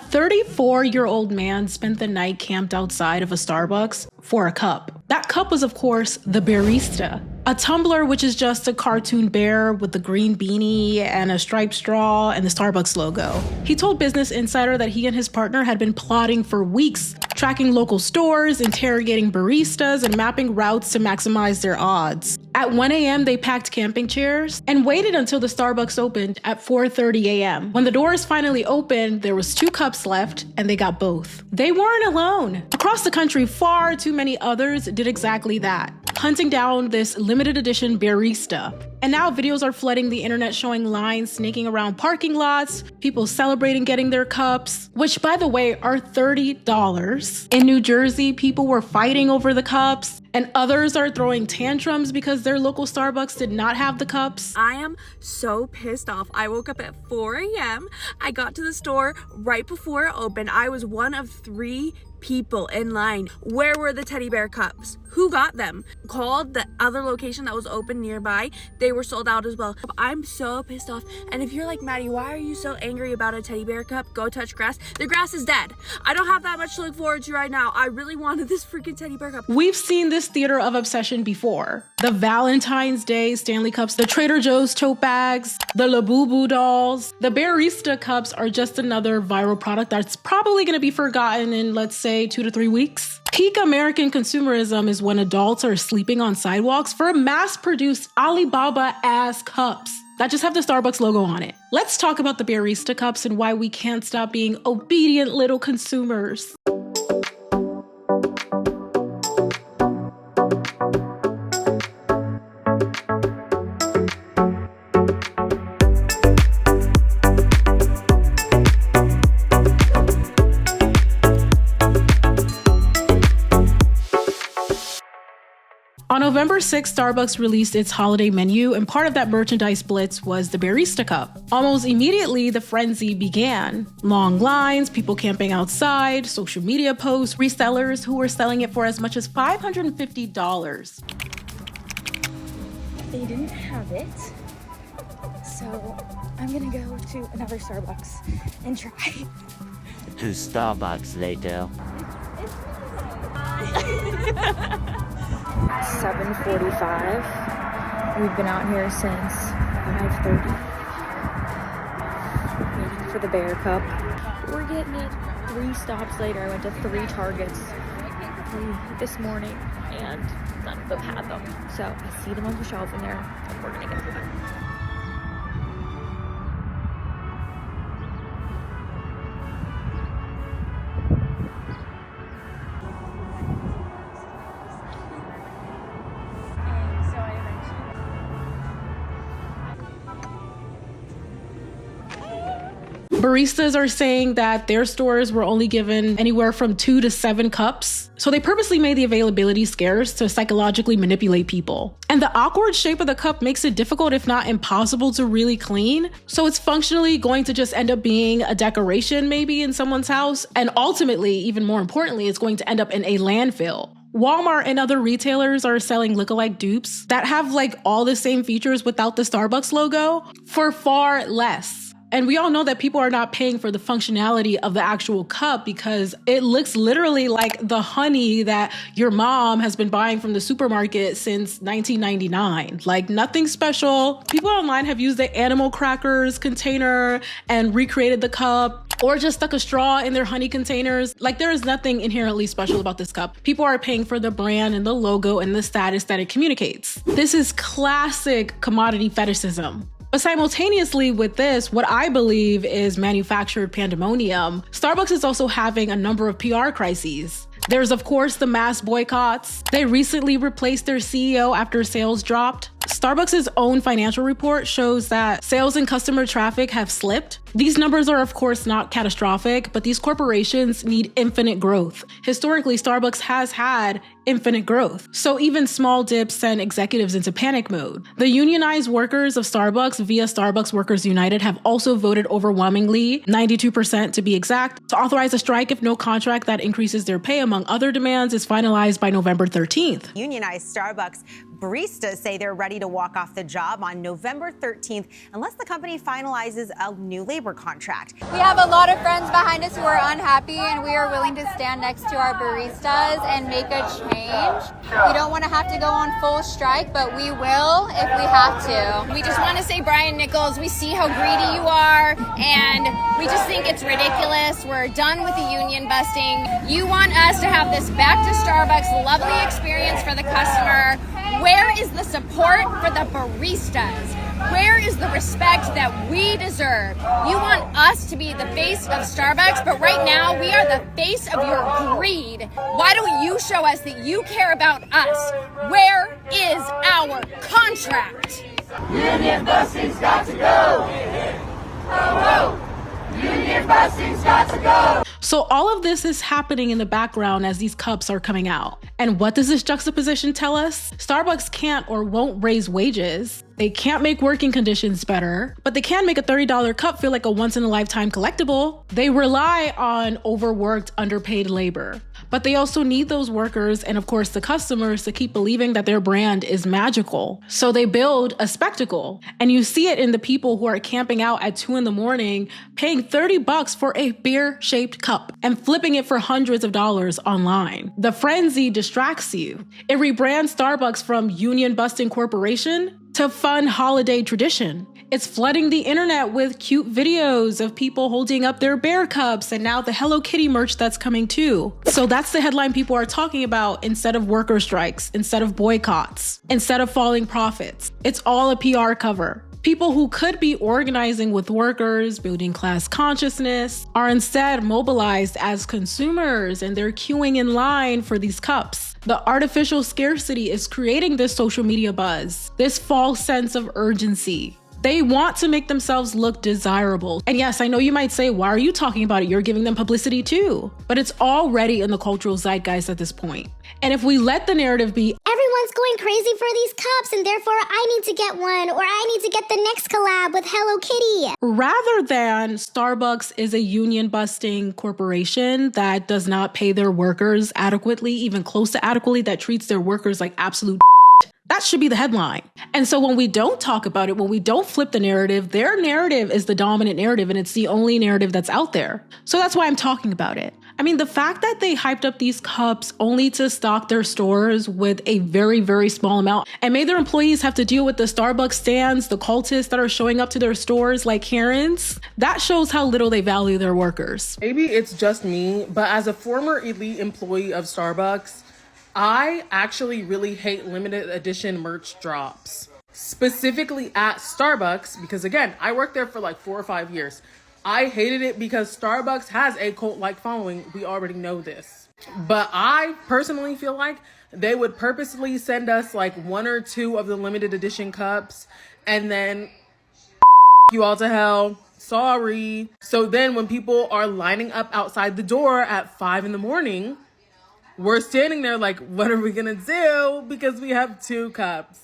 34-year-old man spent the night camped outside of a Starbucks for a cup. That cup was, of course, the Bearista, a tumbler which is just a cartoon bear with the green beanie and a striped straw and the Starbucks logo. He told Business Insider that he and his partner had been plotting for weeks, tracking local stores, interrogating baristas, and mapping routes to maximize their odds. At 1 a.m., they packed camping chairs and waited until the Starbucks opened at 4:30 a.m. When the doors finally opened, there was 2 cups left, and they got both. They weren't alone. Across the country, far too many others did exactly that, hunting down this limited edition Bearista. And now videos are flooding the internet showing lines snaking around parking lots, people celebrating getting their cups, which by the way are $30. In New Jersey, people were fighting over the cups, and others are throwing tantrums because their local Starbucks did not have the cups. I am so pissed off. I woke up at 4 a.m. I got to the store right before it opened. I was one of 3 people in line. Where were the teddy bear cups? Who got them? Called the other location that was open nearby. They were sold out as well. I'm so pissed off. And if you're like, Maddie, why are you so angry about a teddy bear cup? Go touch grass. The grass is dead. I don't have that much to look forward to right now. I really wanted this freaking teddy bear cup. We've seen this theater of obsession before. The Valentine's Day Stanley Cups, the Trader Joe's tote bags, the Labubu dolls. The Bearista cups are just another viral product that's probably going to be forgotten in, let's say, 2 to 3 weeks. Peak American consumerism is when adults are sleeping on sidewalks for mass-produced Alibaba-ass cups that just have the Starbucks logo on it. Let's talk about the Bearista cups and why we can't stop being obedient little consumers. On November 6th, Starbucks released its holiday menu, and part of that merchandise blitz was the Bearista cup. Almost immediately, the frenzy began. Long lines, people camping outside, social media posts, resellers who were selling it for as much as $550. They didn't have it, so I'm gonna go to another Starbucks and try. To Starbucks later. 7:45. We've been out here since 5:30. Waiting for the Bear Cup. We're getting it 3 stops later. I went to 3 Targets this morning and none of them had them. So I see them on the shelf in there and we're gonna get them. Baristas are saying that their stores were only given anywhere from 2 to 7 cups. So they purposely made the availability scarce to psychologically manipulate people. And the awkward shape of the cup makes it difficult, if not impossible, to really clean. So it's functionally going to just end up being a decoration maybe in someone's house. And ultimately, even more importantly, it's going to end up in a landfill. Walmart and other retailers are selling lookalike dupes that have like all the same features without the Starbucks logo for far less. And we all know that people are not paying for the functionality of the actual cup because it looks literally like the honey that your mom has been buying from the supermarket since 1999. Like nothing special. People online have used the animal crackers container and recreated the cup, or just stuck a straw in their honey containers. Like there is nothing inherently special about this cup. People are paying for the brand and the logo and the status that it communicates. This is classic commodity fetishism. But simultaneously with this, what I believe is manufactured pandemonium, Starbucks is also having a number of PR crises. There's of course the mass boycotts. They recently replaced their CEO after sales dropped. Starbucks' own financial report shows that sales and customer traffic have slipped. These numbers are of course not catastrophic, but these corporations need infinite growth. Historically, Starbucks has had infinite growth. So even small dips send executives into panic mode. The unionized workers of Starbucks via Starbucks Workers United have also voted overwhelmingly, 92% to be exact, to authorize a strike if no contract that increases their pay, among other demands, is finalized by November 13th. Unionized Starbucks baristas say they're ready to walk off the job on November 13th unless the company finalizes a new labor contract. We have a lot of friends behind us who are unhappy, and we are willing to stand next to our baristas and make a change. We don't want to have to go on full strike, but we will if we have to. We just want to say, Brian Nichols, we see how greedy you are, and we just think it's ridiculous. We're done with the union busting. You want us to have this back to Starbucks lovely experience for the customer. Where is the support for the baristas? Where is the respect that we deserve? You want us to be the face of Starbucks, but right now we are the face of your greed. Why don't you show us that you care about us? Where is our contract? Union busting's got to go! Oh, union busting's got to go! So all of this is happening in the background as these cups are coming out. And what does this juxtaposition tell us? Starbucks can't or won't raise wages. They can't make working conditions better, but they can make a $30 cup feel like a once-in-a-lifetime collectible. They rely on overworked, underpaid labor. But they also need those workers and, of course, the customers to keep believing that their brand is magical. So they build a spectacle. And you see it in the people who are camping out at 2 a.m, paying $30 for a beer-shaped cup and flipping it for hundreds of dollars online. The frenzy distracts you. It rebrands Starbucks from union-busting corporation to fun holiday tradition. It's flooding the internet with cute videos of people holding up their Bear Cups and now the Hello Kitty merch that's coming too. So that's the headline people are talking about instead of worker strikes, instead of boycotts, instead of falling profits. It's all a PR cover. People who could be organizing with workers, building class consciousness, are instead mobilized as consumers and they're queuing in line for these cups. The artificial scarcity is creating this social media buzz, this false sense of urgency. They want to make themselves look desirable. And yes, I know you might say, why are you talking about it? You're giving them publicity too. But it's already in the cultural zeitgeist at this point. And if we let the narrative be, everyone's going crazy for these cups and therefore I need to get one, or I need to get the next collab with Hello Kitty, rather than Starbucks is a union busting corporation that does not pay their workers adequately, even close to adequately, that treats their workers like absolute that should be the headline. And so when we don't talk about it, when we don't flip the narrative, their narrative is the dominant narrative and it's the only narrative that's out there. So that's why I'm talking about it. I mean, the fact that they hyped up these cups only to stock their stores with a very, very small amount and made their employees have to deal with the Starbucks stands, the cultists that are showing up to their stores like Karens, that shows how little they value their workers. Maybe it's just me, but as a former elite employee of Starbucks, I actually really hate limited edition merch drops, specifically at Starbucks, because again, I worked there for like 4 or 5 years. I hated it because Starbucks has a cult-like following. We already know this. But I personally feel like they would purposely send us like 1 or 2 of the limited edition cups and then you all to hell. Sorry. So then when people are lining up outside the door at 5 a.m, we're standing there like, what are we gonna do? Because we have 2 cups.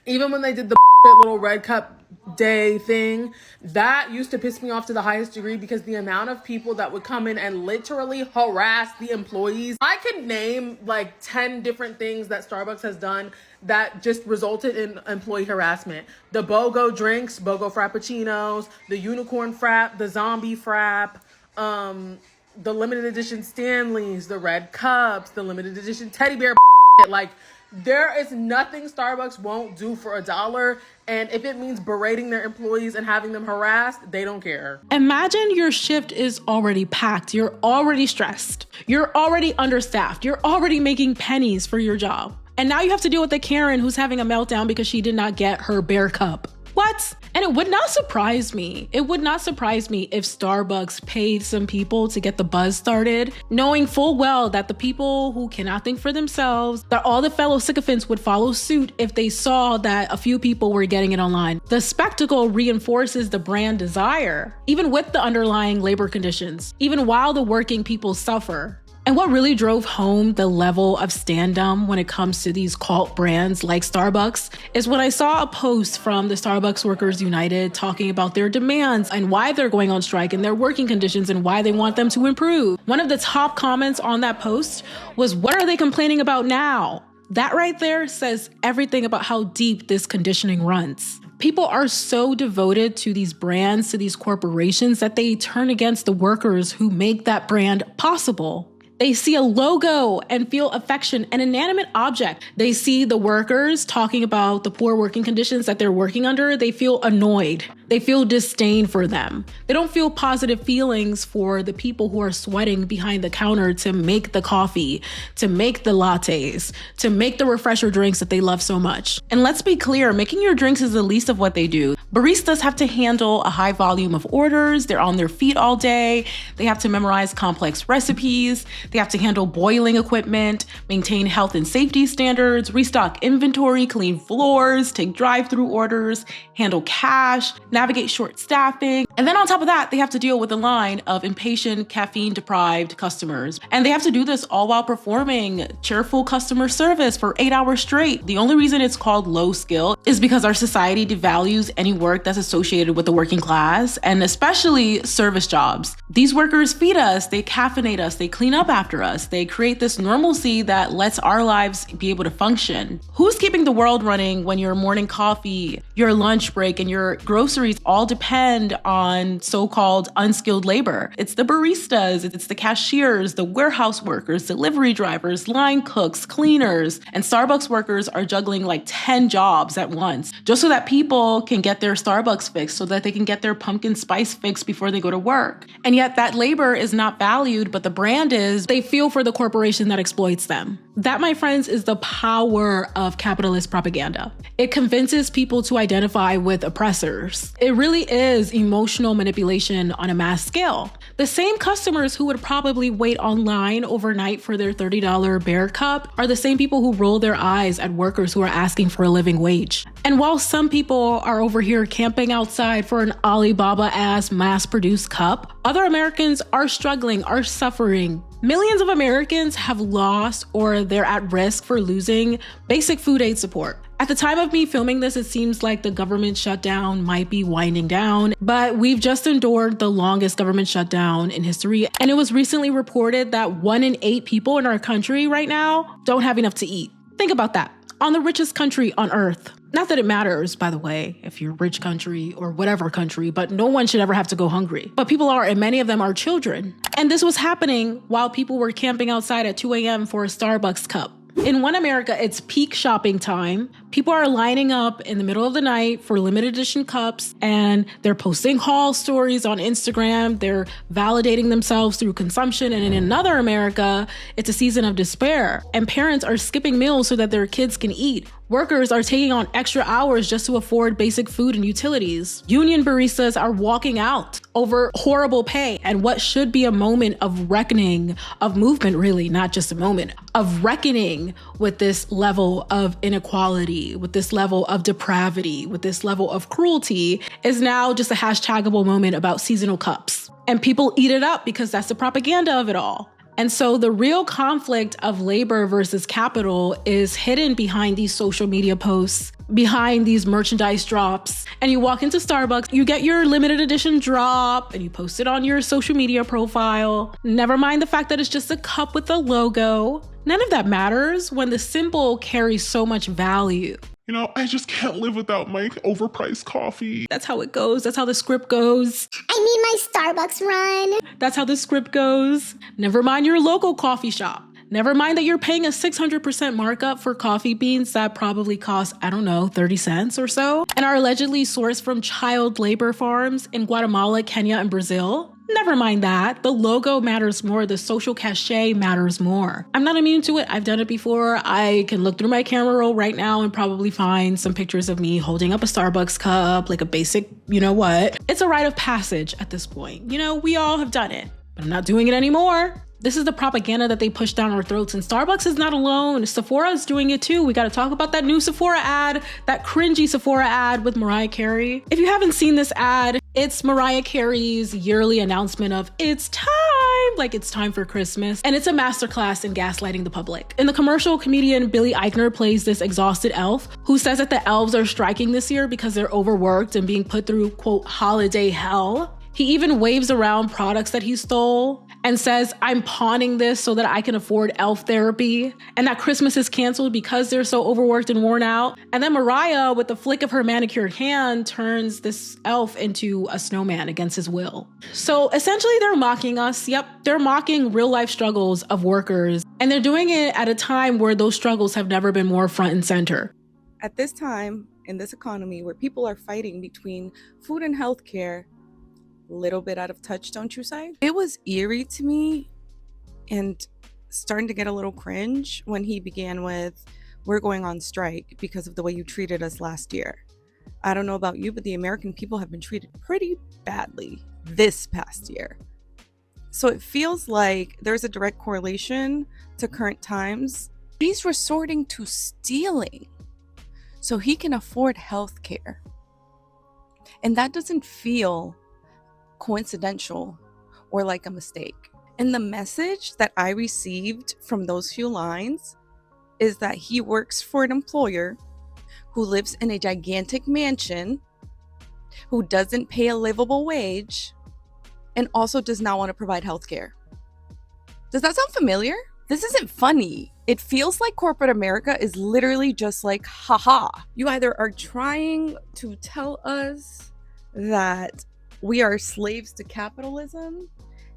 Even when they did the little red cup day thing, that used to piss me off to the highest degree because the amount of people that would come in and literally harass the employees. I could name like 10 different things that Starbucks has done that just resulted in employee harassment. The BOGO drinks, BOGO Frappuccinos, the unicorn frap, the zombie frap, the limited edition Stanleys, the red cups, the limited edition teddy bear. Like, there is nothing Starbucks won't do for $1. And if it means berating their employees and having them harassed, they don't care. Imagine your shift is already packed. You're already stressed. You're already understaffed. You're already making pennies for your job. And now you have to deal with the Karen who's having a meltdown because she did not get her Bear Cup. What? And it would not surprise me. It would not surprise me if Starbucks paid some people to get the buzz started, knowing full well that the people who cannot think for themselves, that all the fellow sycophants would follow suit if they saw that a few people were getting it online. The spectacle reinforces the brand desire, even with the underlying labor conditions, even while the working people suffer. And what really drove home the level of stand-down when it comes to these cult brands like Starbucks is when I saw a post from the Starbucks Workers United talking about their demands and why they're going on strike and their working conditions and why they want them to improve. One of the top comments on that post was, what are they complaining about now? That right there says everything about how deep this conditioning runs. People are so devoted to these brands, to these corporations, that they turn against the workers who make that brand possible. They see a logo and feel affection, an inanimate object. They see the workers talking about the poor working conditions that they're working under. They feel annoyed. They feel disdain for them. They don't feel positive feelings for the people who are sweating behind the counter to make the coffee, to make the lattes, to make the refresher drinks that they love so much. And let's be clear, making your drinks is the least of what they do. Baristas have to handle a high volume of orders. They're on their feet all day. They have to memorize complex recipes. They have to handle boiling equipment, maintain health and safety standards, restock inventory, clean floors, take drive-through orders, handle cash, navigate short staffing. And then on top of that, they have to deal with a line of impatient, caffeine-deprived customers. And they have to do this all while performing cheerful customer service for 8 hours straight. The only reason it's called low skill is because our society devalues any work that's associated with the working class, and especially service jobs. These workers feed us, they caffeinate us, they clean up after us. They create this normalcy that lets our lives be able to function. Who's keeping the world running when your morning coffee, your lunch break, and your groceries all depend on so-called unskilled labor? It's the baristas, it's the cashiers, the warehouse workers, delivery drivers, line cooks, cleaners, and Starbucks workers are juggling like 10 jobs at once just so that people can get their Starbucks fix, so that they can get their pumpkin spice fix before they go to work. And yet that labor is not valued, but the brand is. They feel for the corporation that exploits them. That, my friends, is the power of capitalist propaganda. It convinces people to identify with oppressors. It really is emotional manipulation on a mass scale. The same customers who would probably wait online overnight for their $30 Bear Cup are the same people who roll their eyes at workers who are asking for a living wage. And while some people are over here camping outside for an Alibaba-ass mass-produced cup, other Americans are struggling, are suffering. Millions of Americans have lost or they're at risk for losing basic food aid support. At the time of me filming this, it seems like the government shutdown might be winding down, but we've just endured the longest government shutdown in history. And it was recently reported that 1 in 8 people in our country right now don't have enough to eat. Think about that. On the richest country on earth. Not that it matters, by the way, if you're a rich country or whatever country, but no one should ever have to go hungry. But people are, and many of them are children. And this was happening while people were camping outside at 2 a.m. for a Starbucks cup. In One America, it's peak shopping time. People are lining up in the middle of the night for limited edition cups, and they're posting haul stories on Instagram. They're validating themselves through consumption. And in Another America, it's a season of despair, and parents are skipping meals so that their kids can eat. Workers are taking on extra hours just to afford basic food and utilities. Union baristas are walking out over horrible pay and what should be a moment of reckoning, of movement really, not just a moment, of reckoning with this level of inequality, with this level of depravity, with this level of cruelty is now just a hashtagable moment about seasonal cups. And people eat it up because that's the propaganda of it all. And so the real conflict of labor versus capital is hidden behind these social media posts, behind these merchandise drops. And you walk into Starbucks, you get your limited edition drop, and you post it on your social media profile. Never mind the fact that it's just a cup with a logo. None of that matters when the symbol carries so much value. You know, I just can't live without my overpriced coffee. That's how it goes. That's how the script goes. I need my Starbucks run. That's how the script goes. Never mind your local coffee shop. Never mind that you're paying a 600% markup for coffee beans that probably cost, 30 cents or so, and are allegedly sourced from child labor farms in Guatemala, Kenya, and Brazil. Never mind that. The logo matters more. The social cachet matters more. I'm not immune to it. I've done it before. I can look through my camera roll right now and probably find some pictures of me holding up a Starbucks cup, like a basic, you know what. It's a rite of passage at this point. We all have done it, but I'm not doing it anymore. This is the propaganda that they push down our throats, and Starbucks is not alone. Sephora is doing it too. We got to talk about that new Sephora ad, that cringy Sephora ad with Mariah Carey. If you haven't seen this ad, it's Mariah Carey's yearly announcement of it's time, like it's time for Christmas. And it's a masterclass in gaslighting the public. In the commercial, comedian Billy Eichner plays this exhausted elf who says that the elves are striking this year because they're overworked and being put through, quote, holiday hell. He even waves around products that he stole and says, I'm pawning this so that I can afford elf therapy, and that Christmas is canceled because they're so overworked and worn out. And then Mariah, with the flick of her manicured hand, turns this elf into a snowman against his will. So essentially they're mocking us. Yep, they're mocking real life struggles of workers, and they're doing it at a time where those struggles have never been more front and center. At this time, in this economy where people are fighting between food and healthcare, little bit out of touch, don't you say? It was eerie to me and starting to get a little cringe when he began with, we're going on strike because of the way you treated us last year. I don't know about you, but the American people have been treated pretty badly this past year. So it feels like there's a direct correlation to current times. He's resorting to stealing so he can afford healthcare. And that doesn't feel coincidental or like a mistake. And the message that I received from those few lines is that he works for an employer who lives in a gigantic mansion, who doesn't pay a livable wage, and also does not want to provide healthcare. Does that sound familiar? This isn't funny. It feels like corporate America is literally just like, haha. You either are trying to tell us that we are slaves to capitalism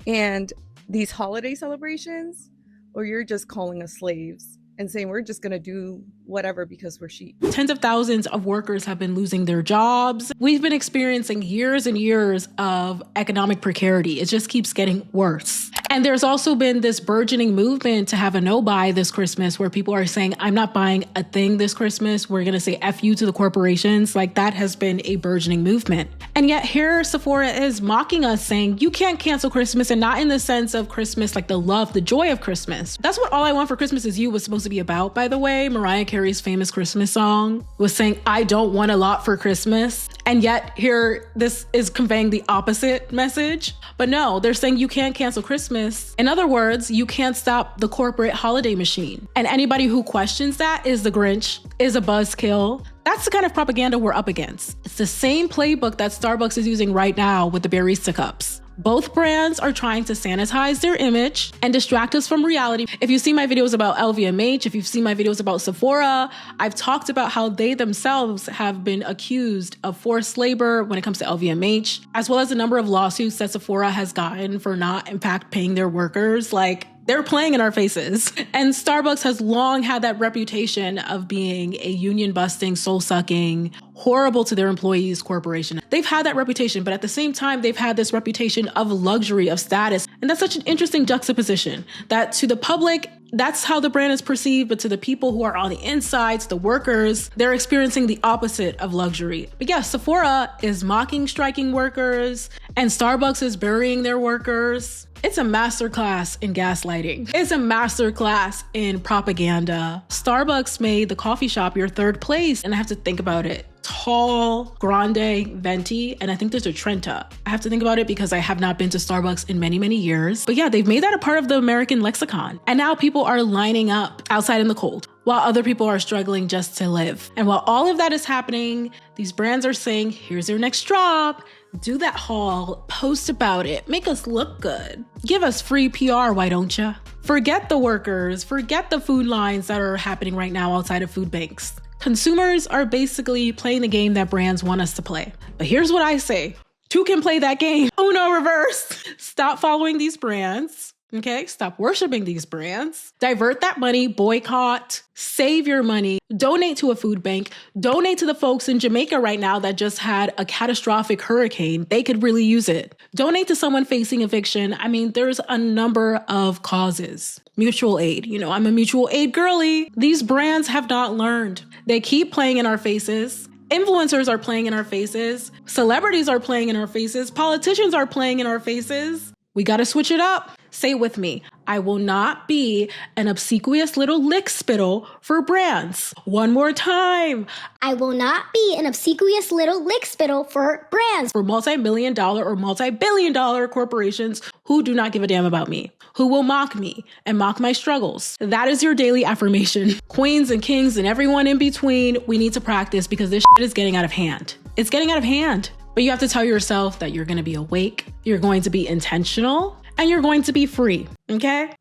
and these holiday celebrations, or you're just calling us slaves and saying we're just gonna do whatever because we're sheep. Tens of thousands of workers have been losing their jobs. We've been experiencing years and years of economic precarity. It just keeps getting worse. And there's also been this burgeoning movement to have a no-buy this Christmas where people are saying, I'm not buying a thing this Christmas. We're gonna say F you to the corporations. Like, that has been a burgeoning movement. And yet here Sephora is mocking us, saying you can't cancel Christmas, and not in the sense of Christmas, like the love, the joy of Christmas. That's what All I Want for Christmas Is You was supposed to be about, by the way. Mariah Carey's famous Christmas song was saying, I don't want a lot for Christmas. And yet here, this is conveying the opposite message. But no, they're saying you can't cancel Christmas. In other words, you can't stop the corporate holiday machine. And anybody who questions that is the Grinch, is a buzzkill. That's the kind of propaganda we're up against. It's the same playbook that Starbucks is using right now with the Bearista cups. Both brands are trying to sanitize their image and distract us from reality. If you see my videos about LVMH, if you've seen my videos about Sephora, I've talked about how they themselves have been accused of forced labor when it comes to LVMH, as well as the number of lawsuits that Sephora has gotten for not, in fact, paying their workers. Like, they're playing in our faces. And Starbucks has long had that reputation of being a union-busting, soul-sucking, horrible to their employees corporation. They've had that reputation, but at the same time, they've had this reputation of luxury, of status. And that's such an interesting juxtaposition that to the public, that's how the brand is perceived, but to the people who are on the insides, the workers, they're experiencing the opposite of luxury. But yeah, Sephora is mocking striking workers, and Starbucks is burying their workers. It's a masterclass in gaslighting. It's a masterclass in propaganda. Starbucks made the coffee shop your third place, and I have to think about it. Tall, grande, venti, and I think there's a Trenta. I have to think about it because I have not been to Starbucks in many, many years. But yeah, they've made that a part of the American lexicon. And now people are lining up outside in the cold while other people are struggling just to live. And while all of that is happening, these brands are saying, here's your next drop. Do that haul, post about it, make us look good. Give us free PR, why don't you? Forget the workers, forget the food lines that are happening right now outside of food banks. Consumers are basically playing the game that brands want us to play. But here's what I say. Two can play that game. Uno reverse. Stop following these brands. Okay, stop worshiping these brands. Divert that money, boycott, save your money, donate to a food bank, donate to the folks in Jamaica right now that just had a catastrophic hurricane. They could really use it. Donate to someone facing eviction. I mean, there's a number of causes. Mutual aid. You know, I'm a mutual aid girly. These brands have not learned. They keep playing in our faces. Influencers are playing in our faces. Celebrities are playing in our faces. Politicians are playing in our faces. We got to switch it up. Say it with me. I will not be an obsequious little lick spittle for brands. One more time. I will not be an obsequious little lick spittle for brands. For multi-million-dollar or multi-billion-dollar corporations who do not give a damn about me, who will mock me and mock my struggles. That is your daily affirmation. Queens and kings and everyone in between, we need to practice because this shit is getting out of hand. It's getting out of hand. But you have to tell yourself that you're going to be awake, you're going to be intentional, and you're going to be free. Okay?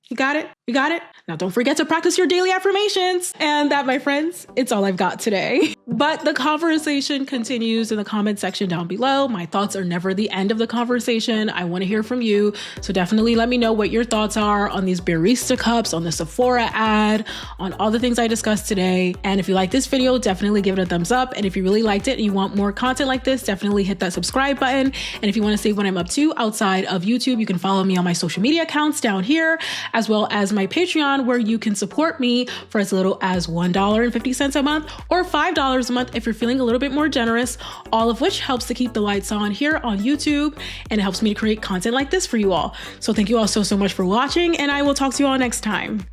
You got it? You got it? Now don't forget to practice your daily affirmations. And that, my friends, it's all I've got today. But the conversation continues in the comment section down below. My thoughts are never the end of the conversation. I want to hear from you. So definitely let me know what your thoughts are on these Bearista cups, on the Sephora ad, on all the things I discussed today. And if you like this video, definitely give it a thumbs up. And if you really liked it and you want more content like this, definitely hit that subscribe button. And if you want to see what I'm up to outside of YouTube, you can follow me on my social media accounts down here, as well as my Patreon, where you can support me for as little as $1.50 a month or $5 a month if you're feeling a little bit more generous, all of which helps to keep the lights on here on YouTube and it helps me to create content like this for you all. So thank you all so much for watching, and I will talk to you all next time.